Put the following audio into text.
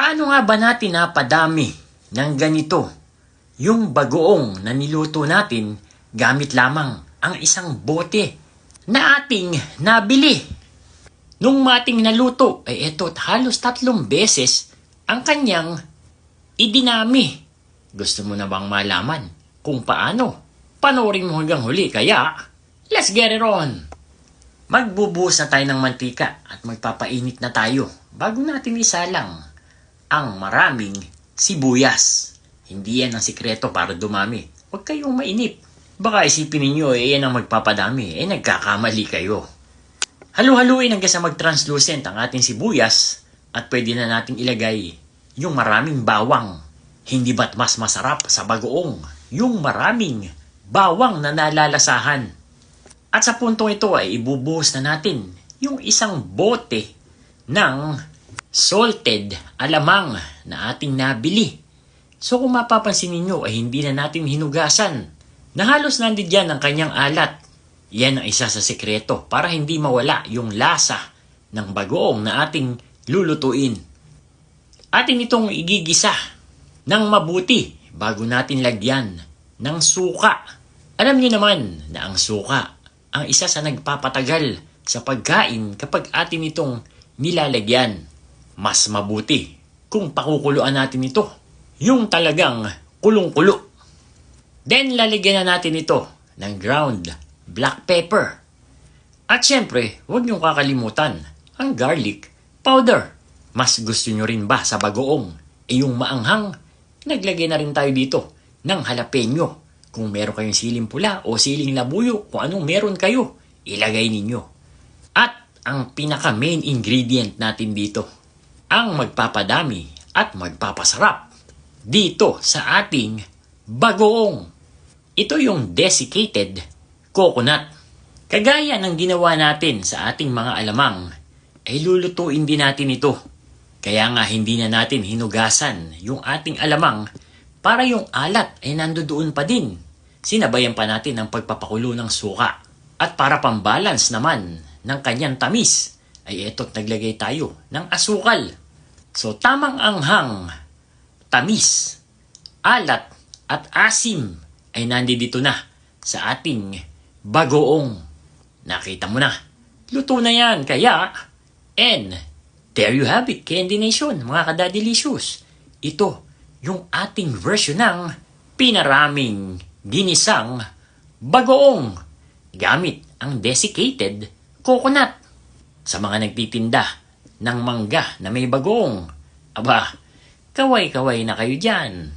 Paano nga ba natin napadami ng ganito yung bagoong na niluto natin gamit lamang ang isang bote na ating nabili? Nung mating naluto ay eto halos 3 beses ang kanyang idinami. Gusto mo na bang malaman kung paano? Panoorin mo hanggang huli, kaya let's get it on! Magbubuhos na tayo ng mantika at magpapainit na tayo bago natin isalang ang maraming sibuyas. Hindi yan ang sikreto para dumami. Huwag kayong mainip. Baka isipin ninyo yan ang magpapadami. Nagkakamali kayo. Halu-haluin hanggang sa mag-translucent ang ating sibuyas at pwede na natin ilagay yung maraming bawang. Hindi ba't mas masarap sa bagoong yung maraming bawang na nalalasahan? At sa puntong ito ay ibubuhos na natin yung isang bote ng salted alamang na ating nabili. So kung mapapansin ninyo ay hindi na natin hinugasan na halos nandiyan ang kanyang alat. Yan ang isa sa sekreto para hindi mawala yung lasa ng bagoong na ating lulutuin. Atin itong igigisa ng mabuti bago natin lagyan ng suka. Alam niyo naman na ang suka ang isa sa nagpapatagal sa pagkain kapag atin itong nilalagyan. Mas mabuti kung pakukuluan natin ito, yung talagang kulong-kulo. Then lalagyan na natin ito ng ground black pepper. At syempre, huwag niyong kakalimutan ang garlic powder. Mas gusto niyo rin ba sa bagoong yung maanghang? Naglagay na rin tayo dito ng jalapeno. Kung meron kayong siling pula o siling labuyo, kung anong meron kayo, ilagay ninyo. At ang pinaka main ingredient natin dito, ang magpapadami at magpapasarap dito sa ating bagoong. Ito yung desiccated coconut. Kagaya ng ginawa natin sa ating mga alamang, ay lulutuin din natin ito. Kaya nga hindi na natin hinugasan yung ating alamang para yung alat ay nandoon pa din. Sinabayan pa natin ang pagpapakulo ng suka. At para pambalance naman ng kanyang tamis, ay eto't naglagay tayo ng asukal. So tamang anghang, tamis, alat at asim ay nandito na sa ating bagoong. Nakita mo na, luto na yan. Kaya, and there you have it, Candy Nation, mga kadadilicious. Ito yung ating version ng pinaraming ginisang bagoong gamit ang desiccated coconut. Sa mga nagtitinda ng mangga na may bagoong, aba, kaway-kaway na kayo dyan.